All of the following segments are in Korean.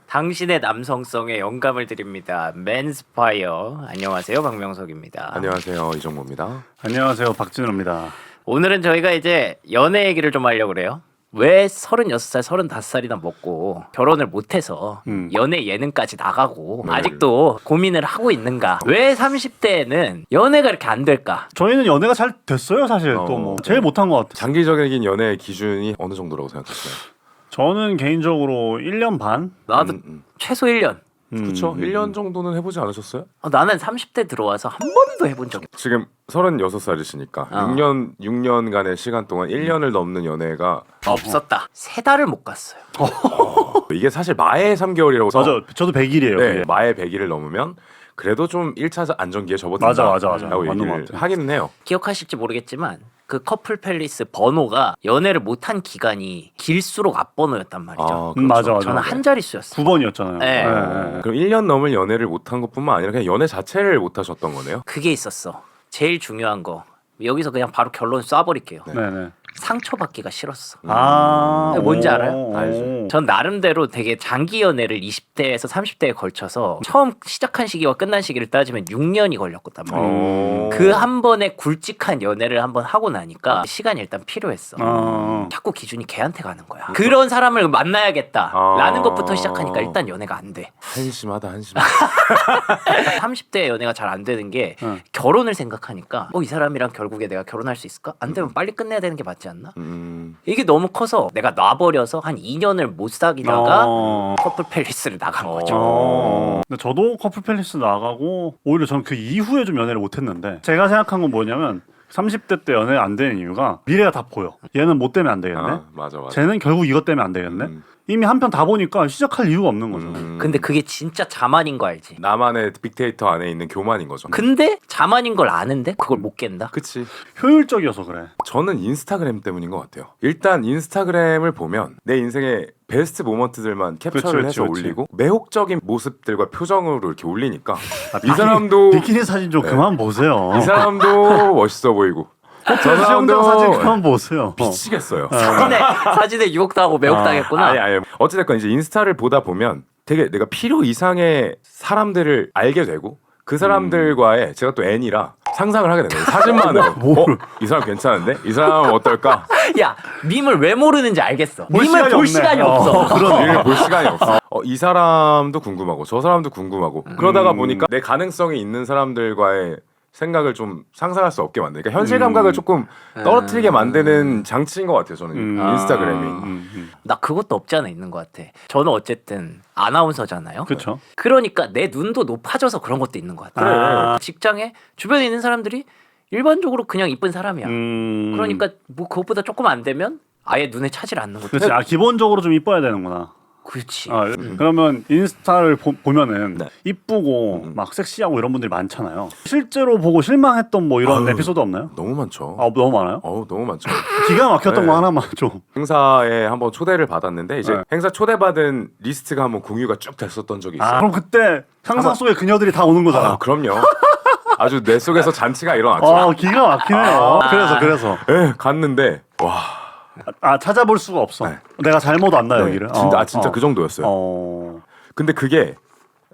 당신의 남성성에 영감을 드립니다. 맨스파이어. 안녕하세요, 박명석입니다. 안녕하세요, 이정모입니다. 안녕하세요, 박진우입니다. 오늘은 저희가 이제 연애 얘기를 좀 하려고 그래요. 왜 36살, 35살이나 먹고 결혼을 못해서 연애 예능까지 나가고 네. 아직도 고민을 하고 있는가? 왜 30대에는 연애가 이렇게 안 될까? 저희는 연애가 잘 됐어요, 사실. 또 뭐 제일 못한 것 같아요. 장기적인 연애 기준이 어느 정도라고 생각하세요? 저는 개인적으로 1년 반? 나도 최소 1년. 그렇죠. 1년 정도는 해보지 않으셨어요? 나는 30대 들어와서 한 번도 해본 적이 없어. 지금 36살이시니까 6년간의 시간 동안 1년을 넘는 연애가 없었다. 3달을 못 갔어요. 이게 사실 마의 3개월이라고 맞아, 저도 100일이에요. 네, 마의 100일을 넘으면 그래도 좀 1차 안정기에 접어든다. 맞아. 라고 맞는 얘기를 것 같아요. 하기는 해요. 기억하실지 모르겠지만 그 커플 팰리스 번호가 연애를 못한 기간이 길수록 앞번호였단 말이죠. 그렇죠. 맞아. 저는 한 자릿수였어요. 9번이었잖아요. 네. 그럼 1년 넘을 연애를 못한 것뿐만 아니라 그냥 연애 자체를 못하셨던 거네요? 그게 있었어. 제일 중요한 거. 여기서 그냥 바로 결론 쏴버릴게요. 네네. 상처받기가 싫었어. 뭔지 알아요? 알죠. 전 나름대로 되게 장기 연애를 20대에서 30대에 걸쳐서 처음 시작한 시기와 끝난 시기를 따지면 6년이 걸렸단 말이에요. 그 한 번에 굵직한 연애를 한번 하고 나니까 시간이 일단 필요했어. 자꾸 기준이 걔한테 가는 거야. 그런 사람을 만나야겠다라는 것부터 시작하니까 일단 연애가 안 돼. 한심하다. 30대 연애가 잘 안 되는 게 결혼을 생각하니까 이 사람이랑 결국에 내가 결혼할 수 있을까? 안 되면 빨리 끝내야 되는 게 맞지 않나? 이게 너무 커서 내가 놔버려서 한 2년을 못 사귀다가 커플 팰리스를 나간 거죠. 근데 저도 커플 팰리스 나가고 오히려 저는 그 이후에 좀 연애를 못했는데 제가 생각한 건 뭐냐면 30대 때 연애 안 되는 이유가 미래가 다 보여. 얘는 뭐 때문에 안 되겠네. 맞아. 쟤는 결국 이것 때문에 안 되겠네. 이미 한 편 다 보니까 시작할 이유가 없는 거죠. 근데 그게 진짜 자만인 거 알지? 나만의 빅데이터 안에 있는 교만인 거죠. 근데 자만인 걸 아는데 그걸 못 깬다? 그치. 효율적이어서 그래. 저는 인스타그램 때문인 것 같아요. 일단 인스타그램을 보면 내 인생의 베스트 모먼트들만 캡처를 그치. 해서 올리고 매혹적인 모습들과 표정으로 이렇게 올리니까 이 사람도 비키니 사진 좀 그만 보세요. 이 사람도 멋있어 보이고 저 수영장 사진 그만 보세요. 미치겠어요. 사진에 유혹도 하고 매혹당했구나. 아니. 어찌됐건 이제 인스타를 보다 보면 되게 내가 필요 이상의 사람들을 알게 되고 그 사람들과의 제가 또 N이라 상상을 하게 되는 거예요. 사진만으로. 이 사람 괜찮은데? 이 사람은 어떨까? 야, 밈을 왜 모르는지 알겠어. 볼 밈을 시간이 볼 없네. 시간이 없어. 일을 볼 시간이 없어. 이 사람도 궁금하고 저 사람도 궁금하고 그러다가 보니까 내 가능성이 있는 사람들과의 생각을 좀 상상할 수 없게 만드니까 현실 감각을 조금 떨어뜨리게 만드는 장치인 것 같아요. 저는 인스타그램이. 나 그것도 없지 않아 있는 것 같아. 저는 어쨌든 아나운서잖아요. 그렇죠. 그러니까 내 눈도 높아져서 그런 것도 있는 것 같아. 직장에 주변에 있는 사람들이 일반적으로 그냥 이쁜 사람이야. 그러니까 뭐 그것보다 조금 안 되면 아예 눈에 차질 않는 거죠. 그렇지. 기본적으로 좀 이뻐야 되는구나. 그렇지. 그러면 인스타를 보면은 네. 이쁘고 막 섹시하고 이런 분들이 많잖아요. 실제로 보고 실망했던 뭐 이런 에피소드 없나요? 너무 많죠. 너무 많아요? 너무 많죠. 기가 막혔던 네. 거 하나만 좀. 행사에 한번 초대를 받았는데 이제 네. 행사 초대받은 리스트가 한번 공유가 쭉 됐었던 적이 있어요. 그럼 그때 상상 속의 그녀들이 다 오는 거잖아. 그럼요. 아주 내 속에서 잔치가 일어났죠. 기가 막히네요. 그래서. 갔는데 와. 찾아볼 수가 없어. 네. 내가 잘못 왔나 여기를. 진짜 그 정도였어요. 근데 그게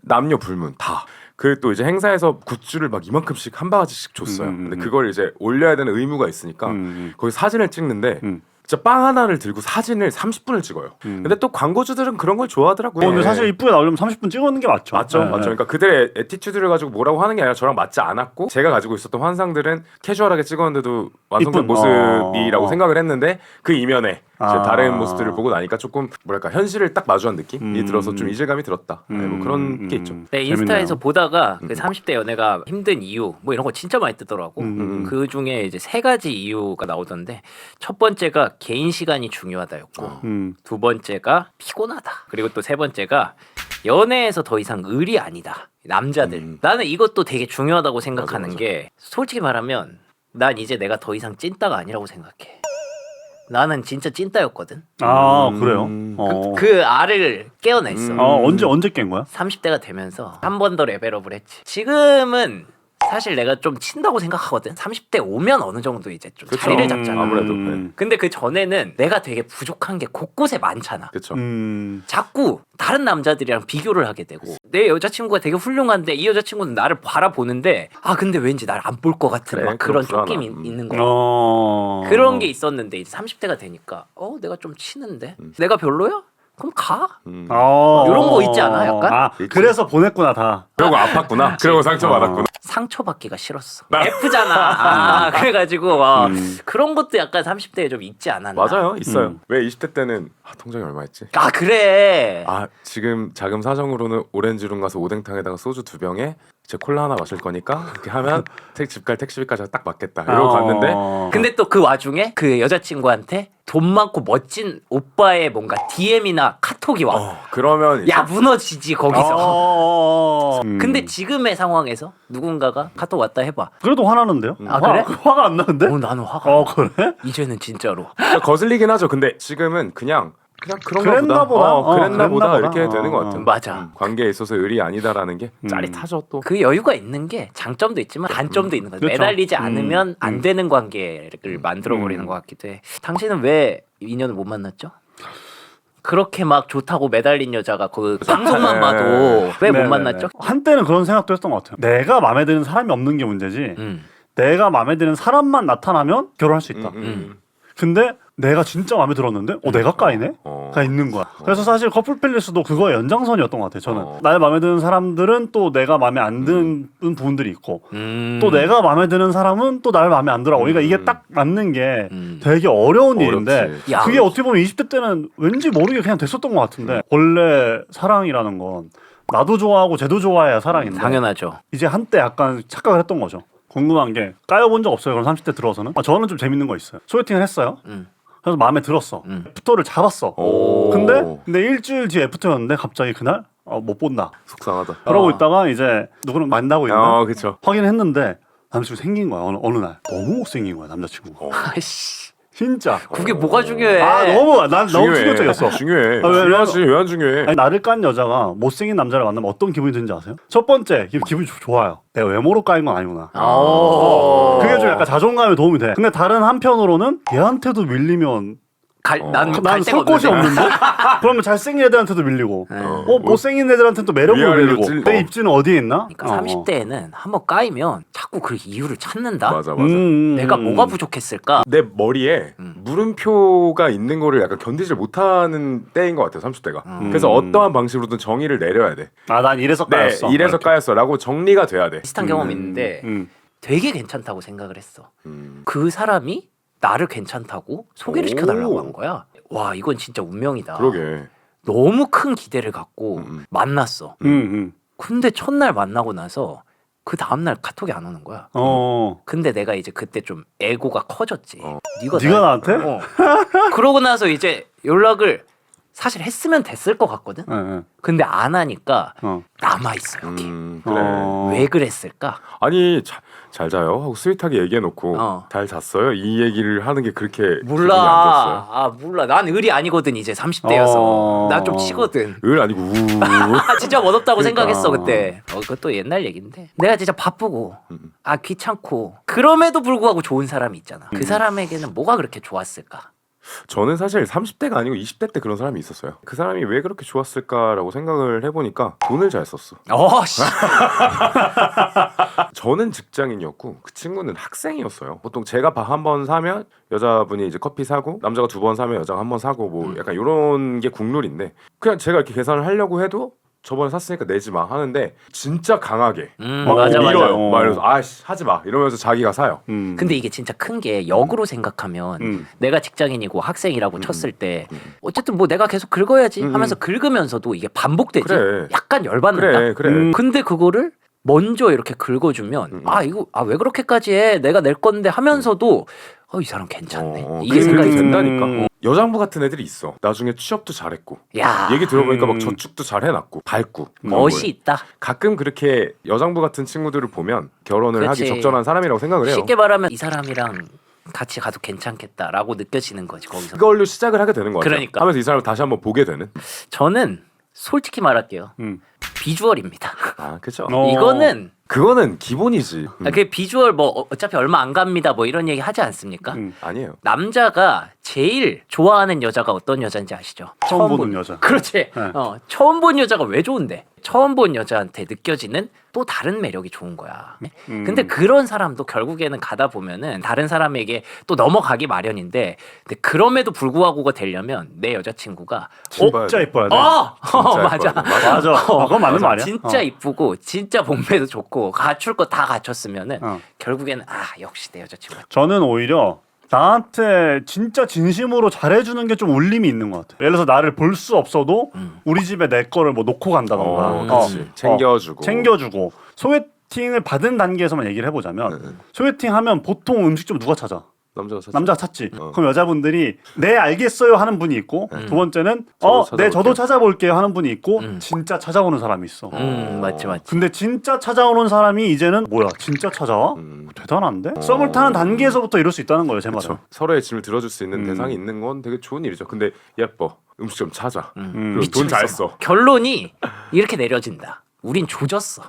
남녀 불문 다. 그 또 이제 행사에서 굿즈를 막 이만큼씩 한 바가지씩 줬어요. 근데 그걸 이제 올려야 되는 의무가 있으니까 거기 사진을 찍는데 진짜 빵 하나를 들고 사진을 30분을 찍어요. 근데 또 광고주들은 그런 걸 좋아하더라고요. 근데 사실 이쁘게 나오려면 30분 찍어놓는 게 맞죠. 맞죠. 그러니까 그들의 애티튜드를 가지고 뭐라고 하는 게 아니라 저랑 맞지 않았고 제가 가지고 있었던 환상들은 캐주얼하게 찍었는데도 완성된 이쁜, 모습이라고 생각을 했는데 그 이면에 이제 다른 모습들을 보고 나니까 조금 뭐랄까 현실을 딱 마주한 느낌이 들어서 좀 이질감이 들었다. 뭐 그런 게 있죠. 네, 인스타에서 재밌네요. 보다가 그 30대 연애가 힘든 이유 뭐 이런 거 진짜 많이 뜨더라고. 그 중에 이제 3가지 이유가 나오던데 첫 번째가 개인 시간이 중요하다였고 두 번째가 피곤하다. 그리고 또 세 번째가 연애에서 더 이상 을이 아니다. 남자들. 나는 이것도 되게 중요하다고 생각하는 맞아. 게 솔직히 말하면 난 이제 내가 더 이상 찐따가 아니라고 생각해. 나는 진짜 찐따였거든. 그래요? 그 알을 깨어냈어. 언제 깬 거야? 30대가 되면서 한 번 더 레벨업을 했지. 지금은 사실 내가 좀 친다고 생각하거든. 30대 오면 어느 정도 이제 좀 그쵸. 자리를 잡잖아. 아무래도. 근데 그 전에는 내가 되게 부족한 게 곳곳에 많잖아. 그렇죠. 자꾸 다른 남자들이랑 비교를 하게 되고 내 여자친구가 되게 훌륭한데 이 여자친구는 나를 바라보는데 아 근데 왠지 나를 안 볼 것 같은 그래, 막 그런 그런 쫓김이 불안함. 있는 거야. 어. 그런 게 있었는데 이제 30대가 되니까 내가 좀 치는데 내가 별로야? 그럼 가. 요런 거 있지 않아, 약간? 아, 그래서 보냈구나 다. 그러고 아팠구나. 그러고 상처 받았구나. 상처받기가 싫었어. F잖아. 그래가지고 그런 것도 약간 30대에 좀 있지 않았나. 맞아요, 있어요. 왜 20대 때는 통장이 얼마였지? 아 그래. 아 지금 자금 사정으로는 오렌지룸 가서 오뎅탕에다가 소주 2병에 제 콜라 하나 마실 거니까 이렇게 하면 집갈 택시비까지 딱 맞겠다 이러고 갔는데 근데 또 그 와중에 그 여자친구한테 돈 많고 멋진 오빠의 뭔가 DM이나 카톡이 와. 그러면 야 무너지지 거기서. 음. 근데 지금의 상황에서 누군가가 카톡 왔다 해봐. 그래도 화나는데요? 아, 그래? 화가 안 나는데? 나는 화가. 그래? 이제는 진짜로. 거슬리긴 하죠. 근데 지금은 그냥 그런가 그랬나 보다. 그랬나 그랬나 보다 보다. 이렇게 되는 것 같아요. 맞아. 관계에 있어서 의리 아니다라는 게 짜릿하죠 또. 그 여유가 있는 게 장점도 있지만 단점도 있는 거죠. 그렇죠. 매달리지 않으면 안 되는 관계를 만들어 버리는 것 같기도 해. 당신은 왜 인연을 못 만났죠? 그렇게 막 좋다고 매달린 여자가 그 방송만 봐도 왜 못 네네네. 만났죠? 한때는 그런 생각도 했던 것 같아요. 내가 마음에 드는 사람이 없는 게 문제지. 내가 마음에 드는 사람만 나타나면 결혼할 수 있다. 근데 내가 진짜 마음에 들었는데 내가 까이네? 가 있는 거야. 그래서 사실 커플 팰리스도 그거의 연장선이었던 것 같아요. 저는 날 마음에 드는 사람들은 또 내가 마음에 안 드는 부분들이 있고 또 내가 마음에 드는 사람은 또 날 마음에 안 들어. 그러니까 이게 딱 맞는 게 되게 어려운 일인데 어렵지. 야, 그게 어떻게 보면 20대 때는 왠지 모르게 그냥 됐었던 것 같은데 원래 사랑이라는 건 나도 좋아하고 쟤도 좋아해야 사랑인데 당연하죠. 이제 한때 약간 착각을 했던 거죠. 궁금한 게 까여본 적 없어요. 그럼 30대 들어서는 저는 좀 재밌는 거 있어요. 소개팅을 했어요. 그래서 마음에 들었어. 애프터를 잡았어. 근데 일주일 뒤에 애프터였는데 갑자기 그날 못 본다. 속상하다. 그러고 있다가 이제 누구를 만나고 있나 그렇죠. 확인했는데 남자친구 생긴 거야. 어느 날 너무 못생긴 거야 남자친구가. 아이씨. 진짜. 그게 뭐가 중요해? 난 너무 충격적이었어. 중요해. 아, 왜 중요한 중요해. 아니, 나를 깐 여자가 못생긴 남자를 만나면 어떤 기분이 드는지 아세요? 첫 번째 기분이 좋아요. 내가 외모로 까인 건 아니구나. 그게 좀 약간 자존감에 도움이 돼. 근데 다른 한편으로는 얘한테도 밀리면 난 난 설 곳이 없는데? 그러면 잘생긴 애들한테도 밀리고 못생긴 애들한테는 또 매력으로 위아래로 밀리고 찔- 내 입지는 어디에 있나? 그러니까 30대에는 한번 까이면 자꾸 그 이유를 찾는다. 맞아. 내가 뭐가 부족했을까? 내 머리에 물음표가 있는 거를 약간 견디질 못하는 때인 것 같아요. 30대가. 그래서 어떠한 방식으로든 정의를 내려야 돼. 난 이래서 네, 까였어. 이래서 이렇게. 까였어라고 정리가 돼야 돼. 비슷한 경험이 있는데 음. 되게 괜찮다고 생각을 했어. 그 사람이 나를 괜찮다고 소개를 오. 시켜달라고 한 거야. 와 이건 진짜 운명이다. 그러게. 너무 큰 기대를 갖고 만났어. 근데 첫날 만나고 나서 그 다음날 카톡이 안 오는 거야. 근데 내가 이제 그때 좀 에고가 커졌지. 네가 나한테? 그러고 나서 이제 연락을 사실 했으면 됐을 것 같거든. 근데 안 하니까 남아 있어 여기. 그래. 왜 그랬을까? 아니 잘 자요 하고 스윗하게 얘기해놓고 잘 잤어요 이 얘기를 하는 게 그렇게 기분이 안 좋았어요. 몰라. 몰라. 난 을이 아니거든 이제 30대여서. 나 좀 치거든. 을 아니고 우. 진짜 멋없다고 그러니까. 생각했어 그때. 그것도 옛날 얘긴데. 내가 진짜 바쁘고 귀찮고 그럼에도 불구하고 좋은 사람이 있잖아. 그 사람에게는 뭐가 그렇게 좋았을까? 저는 사실 30대가 아니고 20대 때 그런 사람이 있었어요. 그 사람이 왜 그렇게 좋았을까라고 생각을 해보니까 돈을 잘 썼어. 씨. 저는 직장인이었고 그 친구는 학생이었어요. 보통 제가 밥 한 번 사면 여자분이 이제 커피 사고 남자가 2번 사면 여자가 한 번 사고 뭐 약간 이런 게 국룰인데 그냥 제가 이렇게 계산을 하려고 해도 저번에 샀으니까 내지 마 하는데 진짜 강하게 맞아. 밀어요. 막 이러면서 아씨 하지 마 이러면서 자기가 사요. 근데 이게 진짜 큰 게 역으로 생각하면 내가 직장인이고 학생이라고 쳤을 때 어쨌든 뭐 내가 계속 긁어야지 하면서 긁으면서도 이게 반복되지. 그래. 약간 열받는다. 그래. 근데 그거를 먼저 이렇게 긁어주면 이거 왜 그렇게까지 해? 내가 낼 건데 하면서도 이 사람 괜찮네. 이게 그게 생각이 된다니까. 여장부 같은 애들이 있어. 나중에 취업도 잘했고 야 얘기 들어보니까 막 저축도 잘 해놨고 밝고 멋이 있다. 가끔 그렇게 여장부 같은 친구들을 보면 결혼을 그렇지. 하기 적절한 사람이라고 생각을 해요. 쉽게 말하면 이 사람이랑 같이 가도 괜찮겠다라고 느껴지는 거지 거기서. 그걸로 시작을 하게 되는 거 같아요. 그러니까. 하면서 이 사람을 다시 한번 보게 되는. 저는 솔직히 말할게요. 비주얼입니다. 아 그렇죠. 이거는 그거는 기본이지. 그 비주얼 뭐 어차피 얼마 안 갑니다 뭐 이런 얘기 하지 않습니까? 아니에요. 남자가 제일 좋아하는 여자가 어떤 여자인지 아시죠? 처음 보는 여자. 그렇지. 네. 처음 본 여자가 왜 좋은데? 처음 본 여자한테 느껴지는 또 다른 매력이 좋은 거야. 근데 그런 사람도 결국에는 가다 보면은 다른 사람에게 또 넘어가기 마련인데, 근데 그럼에도 불구하고가 되려면 내 여자친구가 진짜 이뻐야 돼. 맞아. 맞아. 그건 맞는 말이야. 진짜 이쁘고 진짜 몸매도 좋고 갖출 거 다 갖췄으면은 어. 결국에는 역시 내 여자친구. 저는 오히려 나한테 진짜 진심으로 잘해주는 게 좀 울림이 있는 것 같아. 예를 들어서 나를 볼 수 없어도 우리 집에 내 거를 뭐 놓고 간다던가, 그치. 챙겨주고. 소개팅을 받은 단계에서만 얘기를 해보자면 소개팅 하면 보통 음식점 누가 찾아? 남자가 찾지. 그럼 여자분들이 네 알겠어요 하는 분이 있고, 두 번째는 네 저도 찾아볼게요 하는 분이 있고, 진짜 찾아오는 사람이 있어. 맞지. 근데 진짜 찾아오는 사람이 이제는 뭐야? 진짜 찾아와? 대단한데? 썸을 타는 단계에서부터 이럴 수 있다는 거예요, 제 말은. 그렇죠. 서로의 짐을 들어줄 수 있는 대상이 있는 건 되게 좋은 일이죠. 근데 예뻐. 음식점 찾아. 그리고 돈 잘 써. 결론이 이렇게 내려진다. 우린 조졌어.